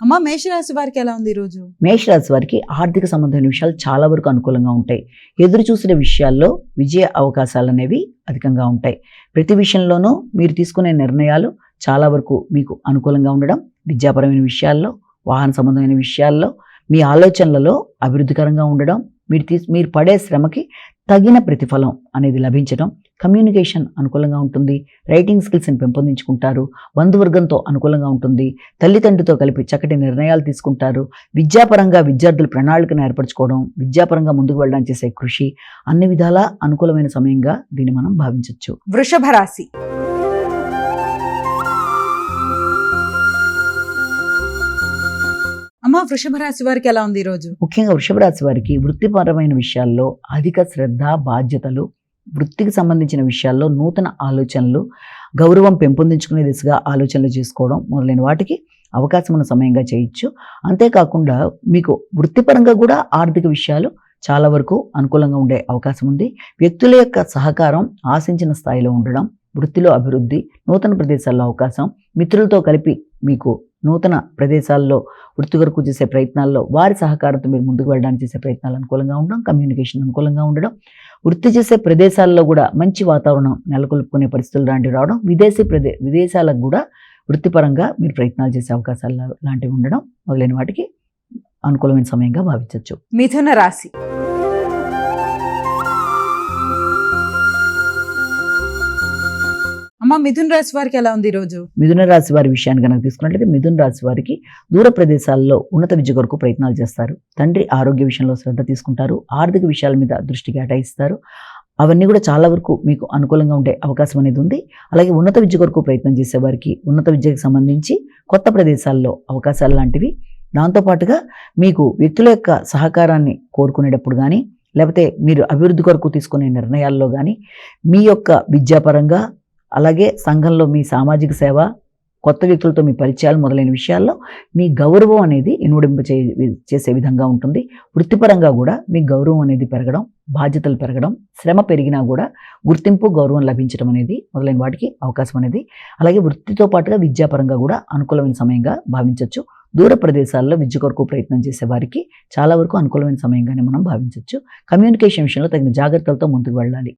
అమ్మ మేషరాశి వారికి ఎలా ఉంది ఈరోజు? మేషరాశి వారికి ఆర్థిక సంబంధమైన విషయాలు చాలా వరకు అనుకూలంగా ఉంటాయి. ఎదురు చూసిన విషయాల్లో విజయ అవకాశాలు అనేవి అధికంగా ఉంటాయి. ప్రతి విషయంలోనూ మీరు తీసుకునే నిర్ణయాలు చాలా వరకు మీకు అనుకూలంగా ఉండడం, విద్యాపరమైన విషయాల్లో, వాహన సంబంధమైన విషయాల్లో, మీ ఆలోచనలలో అభివృద్ధికరంగా ఉండడం, మీరు పడే శ్రమకి తగిన ప్రతిఫలం అనేది లభించడం, కమ్యూనికేషన్ అనుకూలంగా ఉంటుంది, రైటింగ్ స్కిల్స్ని పెంపొందించుకుంటారు, బంధువర్గంతో అనుకూలంగా ఉంటుంది, తల్లిదండ్రులతో కలిపి చక్కటి నిర్ణయాలు తీసుకుంటారు, విద్యాపరంగా విద్యార్థులు ప్రణాళికను ఏర్పరచుకోవడం, విద్యాపరంగా ముందుకు వెళ్ళడానికి చేసే కృషి అన్ని విధాలా అనుకూలమైన సమయంగా దీన్ని మనం భావించవచ్చు. వృషభ రాశి. అమ్మ వృషభ రాశి వారికి ఎలా ఉంది ఈరోజు? ముఖ్యంగా వృషభ రాశి వారికి వృత్తిపరమైన విషయాల్లో అధిక శ్రద్ధ, బాధ్యతలు, వృత్తికి సంబంధించిన విషయాల్లో నూతన ఆలోచనలు, గౌరవం పెంపొందించుకునే దిశగా ఆలోచనలు చేసుకోవడం మొదలైన వాటికి అవకాశం ఉన్న సమయంగా చేయొచ్చు. అంతేకాకుండా మీకు వృత్తిపరంగా కూడా ఆర్థిక విషయాలు చాలా వరకు అనుకూలంగా ఉండే అవకాశం ఉంది. వ్యక్తుల యొక్క సహకారం ఆశించిన స్థాయిలో ఉండడం, వృత్తిలో అభివృద్ధి, నూతన ప్రదేశాల్లో అవకాశం, మిత్రులతో కలిపి మీకు నూతన ప్రదేశాల్లో వృత్తి వరకు చేసే ప్రయత్నాల్లో వారి సహకారంతో మీరు ముందుకు వెళ్ళడానికి చేసే ప్రయత్నాలు అనుకూలంగా ఉండడం, కమ్యూనికేషన్ అనుకూలంగా ఉండడం, వృత్తి చేసే ప్రదేశాల్లో కూడా మంచి వాతావరణం నెలకొల్పుకునే పరిస్థితులు లాంటివి రావడం, విదేశాలకు కూడా వృత్తిపరంగా మీరు ప్రయత్నాలు చేసే అవకాశాలు లాంటివి ఉండడం మొదలైన వాటికి అనుకూలమైన సమయంగా భావించవచ్చు. మిథున రాశి. అమ్మ మిథున రాశి వారికి ఎలా ఉంది ఈరోజు? మిథున రాశి వారి విషయాన్ని కనుక తీసుకున్నట్లయితే మిథున రాశి వారికి దూర ప్రదేశాల్లో ఉన్నత విద్య కొరకు ప్రయత్నాలు చేస్తారు, తండ్రి ఆరోగ్య విషయంలో శ్రద్ధ తీసుకుంటారు, ఆర్థిక విషయాల మీద దృష్టి కేటాయిస్తారు. అవన్నీ కూడా చాలా వరకు మీకు అనుకూలంగా ఉండే అవకాశం అనేది ఉంది. అలాగే ఉన్నత విద్య కొరకు ప్రయత్నం చేసే వారికి ఉన్నత విద్యకు సంబంధించి కొత్త ప్రదేశాల్లో అవకాశాలు లాంటివి, దాంతోపాటుగా మీకు వ్యక్తుల యొక్క సహకారాన్ని కోరుకునేటప్పుడు కానీ, లేకపోతే మీరు అభివృద్ధి కొరకు తీసుకునే నిర్ణయాల్లో కానీ, మీ యొక్క విద్యాపరంగా, అలాగే సంఘంలో మీ సామాజిక సేవ, కొత్త వ్యక్తులతో మీ పరిచయాలు మొదలైన విషయాల్లో మీ గౌరవం అనేది చేసే విధంగా ఉంటుంది. వృత్తిపరంగా కూడా మీ గౌరవం అనేది పెరగడం, బాధ్యతలు పెరగడం, శ్రమ పెరిగినా కూడా గుర్తింపు, గౌరవం లభించడం అనేది మొదలైన వాటికి అవకాశం అనేది. అలాగే వృత్తితో పాటుగా విద్యాపరంగా కూడా అనుకూలమైన సమయంగా భావించవచ్చు. దూర ప్రదేశాల్లో విద్య కొరకు ప్రయత్నం చేసే వారికి చాలా వరకు అనుకూలమైన సమయంగానే మనం భావించవచ్చు. కమ్యూనికేషన్ విషయంలో తగిన జాగ్రత్తలతో ముందుకు వెళ్ళాలి.